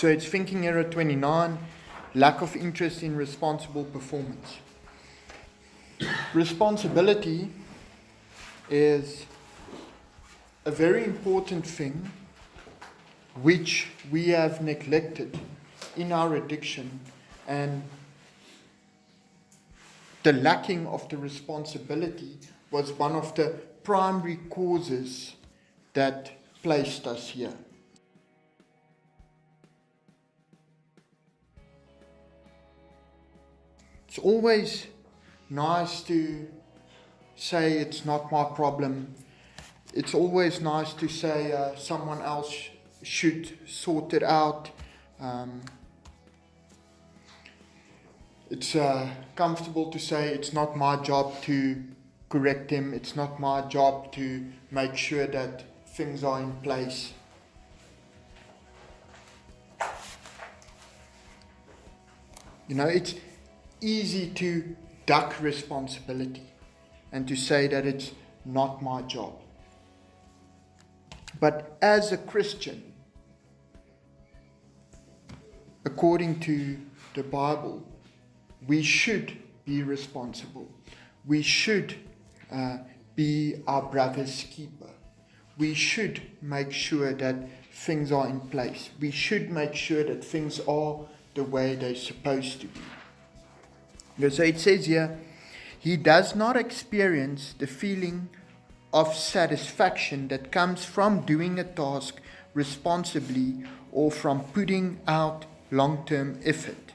So it's thinking error 29, lack of interest in responsible performance. Responsibility is a very important thing which we have neglected in our addiction, and the lacking of the responsibility was one of the primary causes that placed us here. It's always nice to say it's not my problem. It's always nice to say someone else should sort it out. It's comfortable to say it's not my job to correct him. It's not my job to make sure that things are in place. You know, it's easy to duck responsibility and to say that it's not my job. But as a Christian, according to the Bible, we should be responsible. We should be our brother's keeper. We should make sure that things are in place. We should make sure that things are the way they're supposed to be. So it says here, he does not experience the feeling of satisfaction that comes from doing a task responsibly or from putting out long-term effort.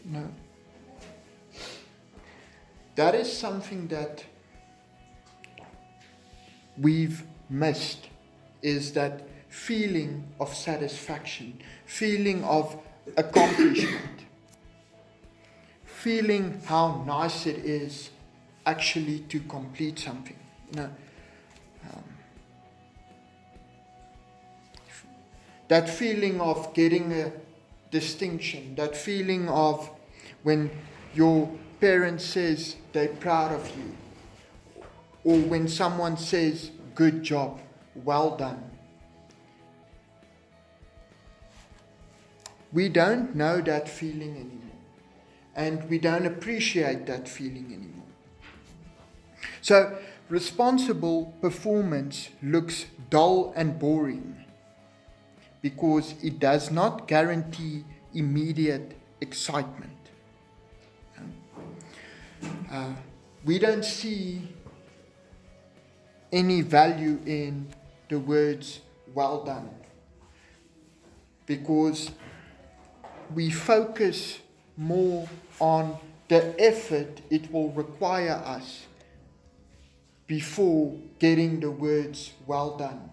No. That is something that we've missed, is that feeling of satisfaction, feeling of accomplishment, feeling how nice it is actually to complete something. You know, that feeling of getting a distinction, that feeling of when your parent says they're proud of you, or when someone says, good job, well done. We don't know that feeling anymore, and we don't appreciate that feeling anymore. So, responsible performance looks dull and boring because it does not guarantee immediate excitement. We don't see any value in the words well done because we focus more on the effort it will require us before getting the words well done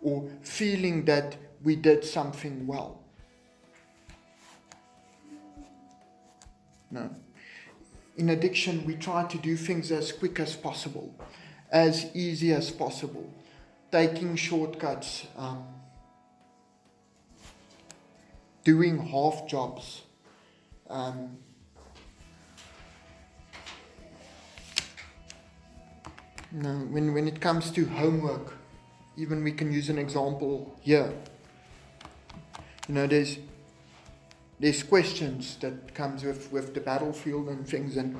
or feeling that we did something well. No. In addiction, we try to do things as quick as possible, as easy as possible, taking shortcuts, doing half jobs. When it comes to homework, even we can use an example here. You know, there's questions that comes with the battlefield and things, and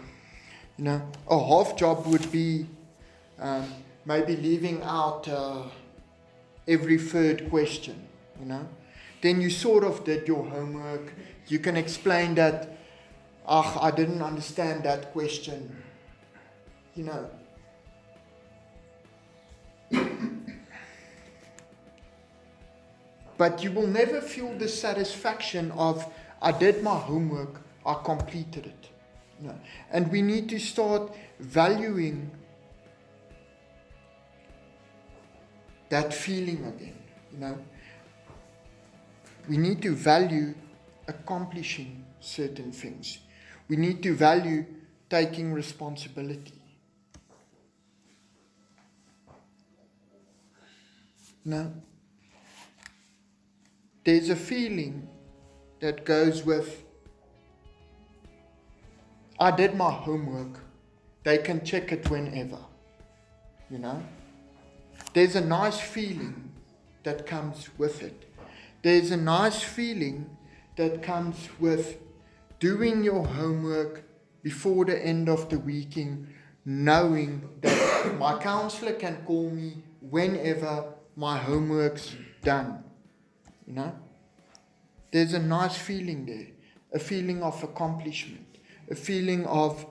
you know, a half job would be maybe leaving out every third question. You know, then you sort of did your homework. You can explain that, I didn't understand that question. You know. But you will never feel the satisfaction of, I did my homework, I completed it. No. And we need to start valuing that feeling again. You know, we need to value accomplishing certain things. We need to value taking responsibility. No. There's a feeling that goes with, I did my homework, they can check it whenever. you know. There's a nice feeling that comes with it. There's a nice feeling that comes with doing your homework before the end of the weekend, knowing that my counselor can call me whenever my homework's done. You know? There's a nice feeling there. A feeling of accomplishment. A feeling of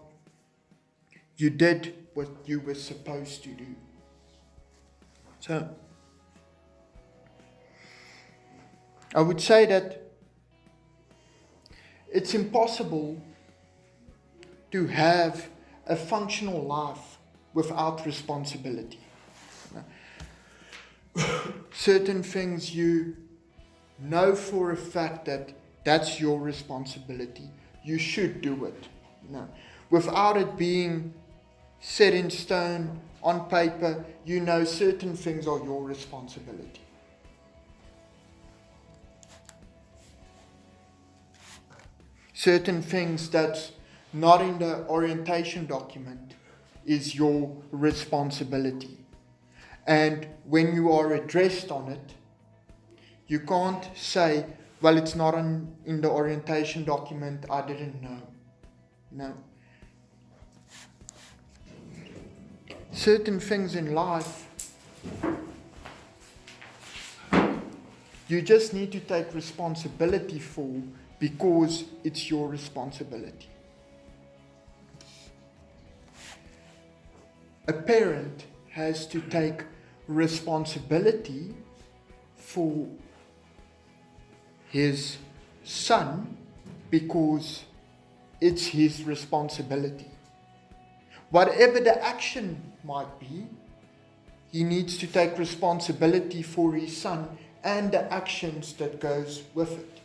you did what you were supposed to do. So, I would say that it's impossible to have a functional life without responsibility. Certain things you know for a fact that that's your responsibility. You should do it. Without it being set in stone on paper, you know certain things are your responsibility. Certain things that's not in the orientation document is your responsibility. And when you are addressed on it, you can't say, well, it's not in the orientation document, I didn't know. No. Certain things in life, you just need to take responsibility for because it's your responsibility. A parent has to take responsibility for his son because it's his responsibility. Whatever the action might be, he needs to take responsibility for his son and the actions that goes with it.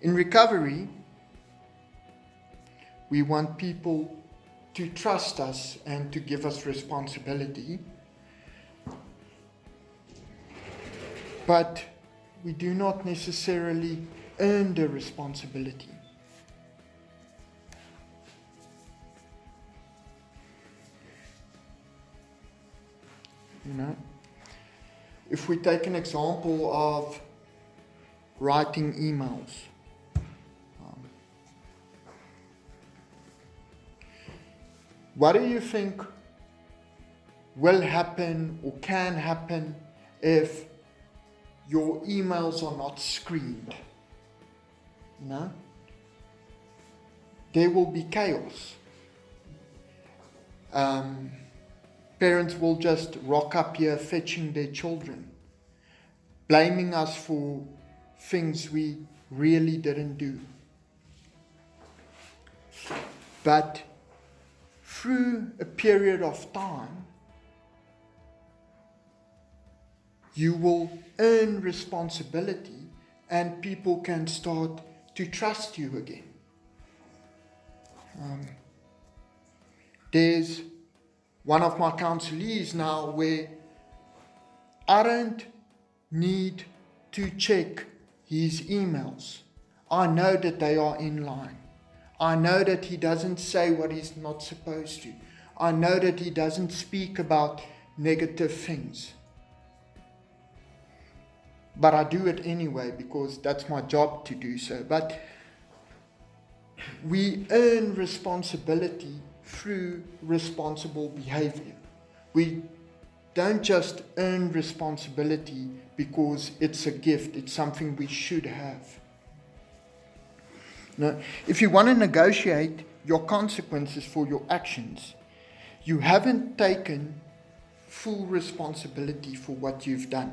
In recovery, we want people to trust us and to give us responsibility. But we do not necessarily earn the responsibility. You know, if we take an example of writing emails, what do you think will happen or can happen if your emails are not screened? No? There will be chaos. Parents will just rock up here fetching their children, blaming us for things we really didn't do. But through a period of time, you will earn responsibility and people can start to trust you again. There's one of my counselees now where I don't need to check his emails. I know that they are in line. I know that he doesn't say what he's not supposed to. I know that he doesn't speak about negative things. But I do it anyway because that's my job to do so. But we earn responsibility through responsible behavior. We don't just earn responsibility because it's a gift, it's something we should have. Now, if you want to negotiate your consequences for your actions, you haven't taken full responsibility for what you've done.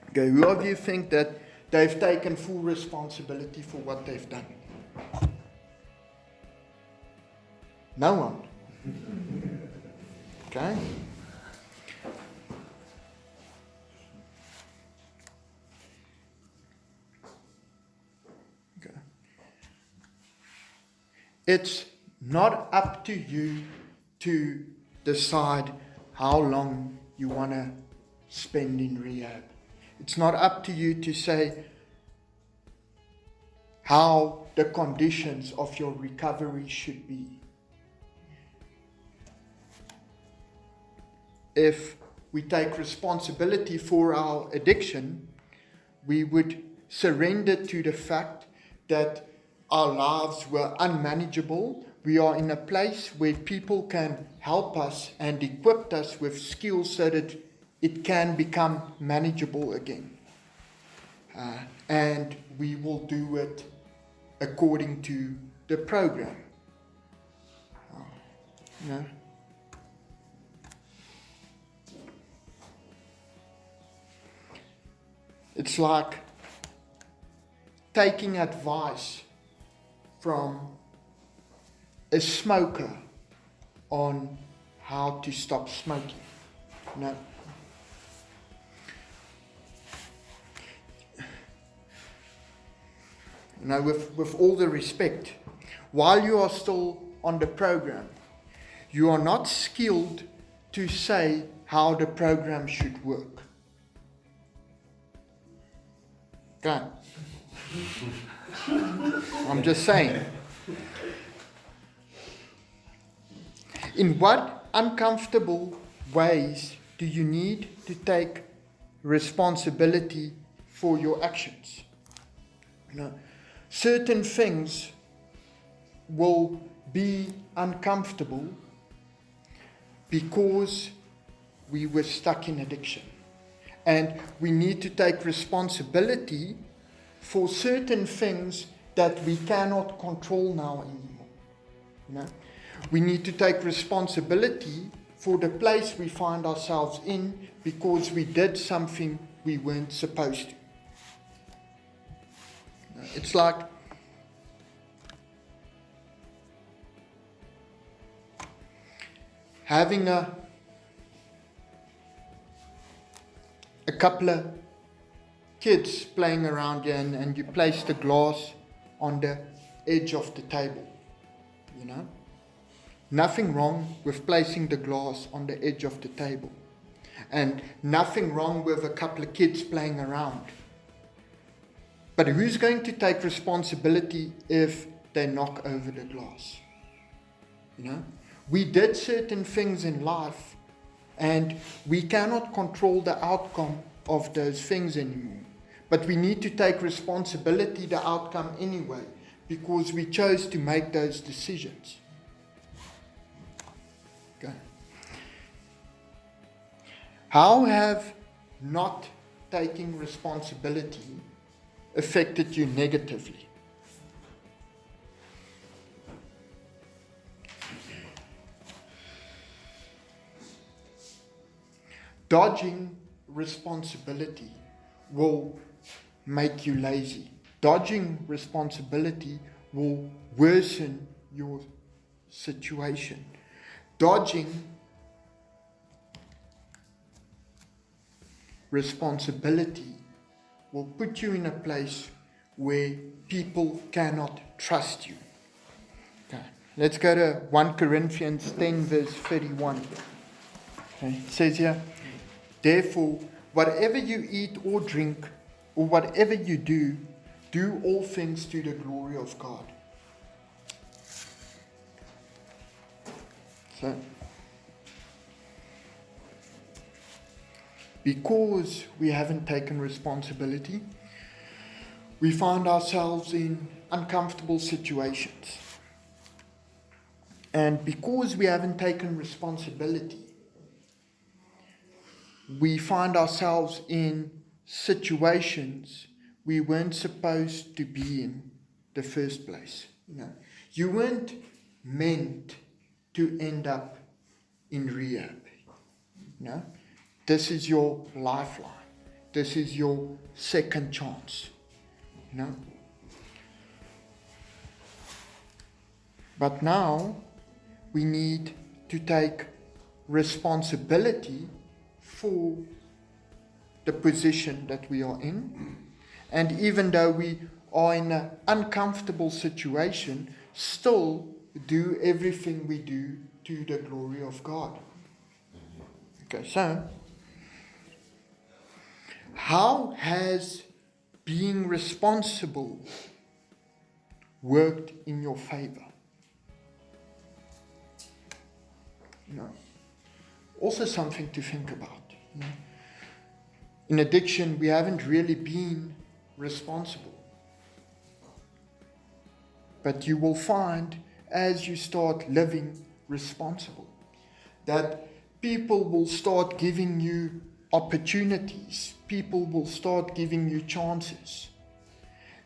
Okay, who of you think that they've taken full responsibility for what they've done? No one. Okay? Okay. It's not up to you to decide how long you want to spend in rehab. It's not up to you to say, how the conditions of your recovery should be. If we take responsibility for our addiction, we would surrender to the fact that our lives were unmanageable. We are in a place where people can help us and equip us with skills so that it can become manageable again. And we will do it according to the program. It's like taking advice from a smoker on how to stop smoking. With all the respect, while you are still on the program, you are not skilled to say how the program should work. Okay. I'm just saying. In what uncomfortable ways do you need to take responsibility for your actions? Certain things will be uncomfortable because we were stuck in addiction. And we need to take responsibility for certain things that we cannot control now anymore. We need to take responsibility for the place we find ourselves in because we did something we weren't supposed to. It's like having a couple of kids playing around here and you place the glass on the edge of the table. Nothing wrong with placing the glass on the edge of the table. And nothing wrong with a couple of kids playing around. But who's going to take responsibility if they knock over the glass? We did certain things in life and we cannot control the outcome of those things anymore. But we need to take responsibility, the outcome anyway, because we chose to make those decisions. Okay. How have not taking responsibility affected you negatively? Dodging responsibility will make you lazy. Dodging responsibility will worsen your situation. Dodging responsibility will put you in a place where people cannot trust you. Okay. Let's go to 1 Corinthians 10 verse 31. Okay. It says here, therefore, whatever you eat or drink, or whatever you do, do all things to the glory of God. So, because we haven't taken responsibility, we find ourselves in uncomfortable situations. And because we haven't taken responsibility, we find ourselves in situations we weren't supposed to be in the first place. You weren't meant to end up in rehab. This is your lifeline. This is your second chance. But now we need to take responsibility for the position that we are in. And even though we are in an uncomfortable situation, still do everything we do to the glory of God. Okay, so how has being responsible worked in your favor. Also something to think about. In addiction, we haven't really been responsible. But you will find, as you start living responsible, that people will start giving you opportunities. People will start giving you chances.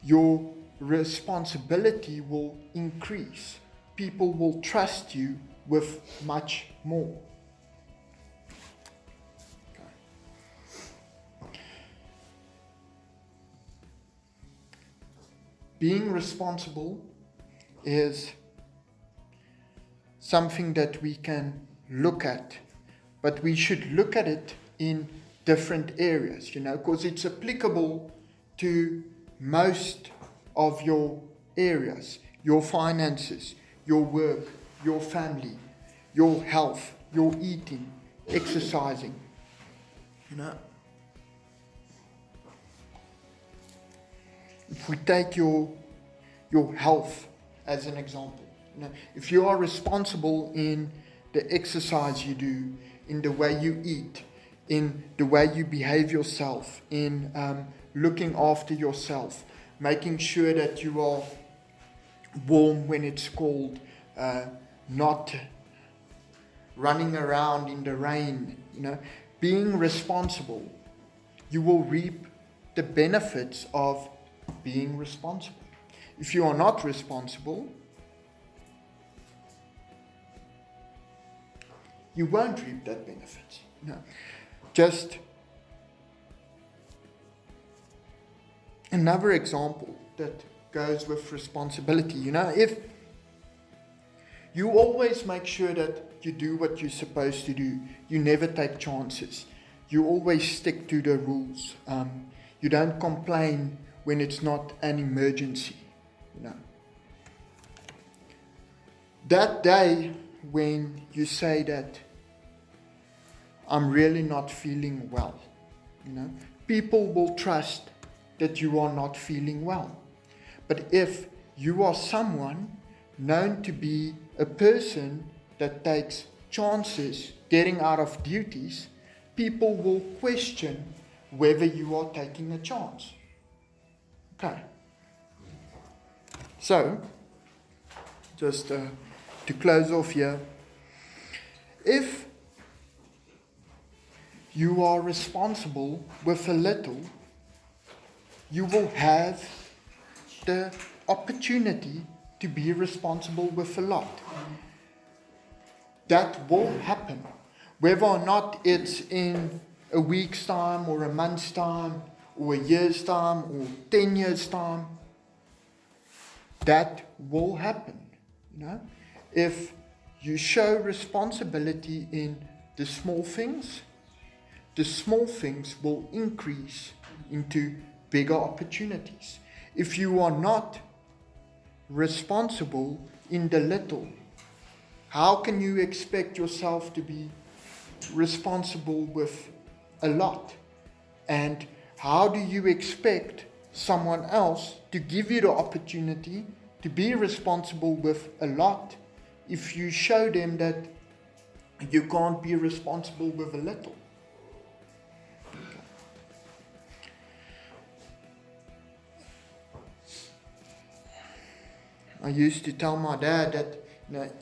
Your responsibility will increase. People will trust you with much more. Being responsible is something that we can look at, but we should look at it in different areas, because it's applicable to most of your areas, your finances, your work, your family, your health, your eating, exercising, If we take your health as an example, if you are responsible in the exercise you do, in the way you eat, in the way you behave yourself, in looking after yourself, making sure that you are warm when it's cold, not running around in the rain, being responsible, you will reap the benefits of being responsible. If you are not responsible, you won't reap that benefit. Just another example that goes with responsibility. If you always make sure that you do what you're supposed to do, you never take chances, you always stick to the rules, you don't complain when it's not an emergency. That day when you say that I'm really not feeling well, people will trust that you are not feeling well. But if you are someone known to be a person that takes chances getting out of duties, people will question whether you are taking a chance. Okay. So, just to close off here, if you are responsible with a little, you will have the opportunity to be responsible with a lot. That will happen. Whether or not it's in a week's time or a month's time or a year's time or 10 years' time, that will happen. If you show responsibility in the small things will increase into bigger opportunities. If you are not responsible in the little, how can you expect yourself to be responsible with a lot? And how do you expect someone else to give you the opportunity to be responsible with a lot if you show them that you can't be responsible with a little? I used to tell my dad that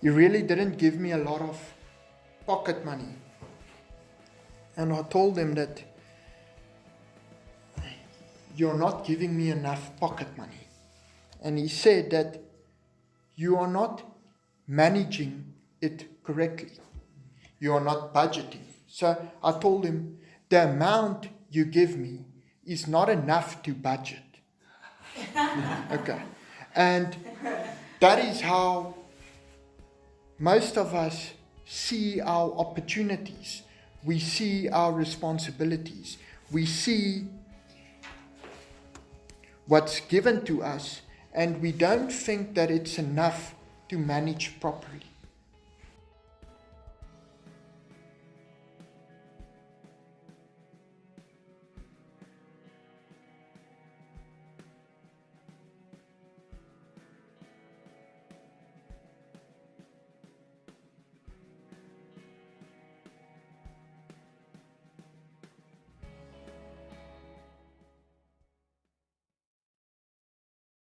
he really didn't give me a lot of pocket money. And I told him that you're not giving me enough pocket money. And he said that you are not managing it correctly. You are not budgeting. So I told him, the amount you give me is not enough to budget. Okay. And that is how most of us see our opportunities. We see our responsibilities. We see what's given to us, and we don't think that it's enough to manage properly.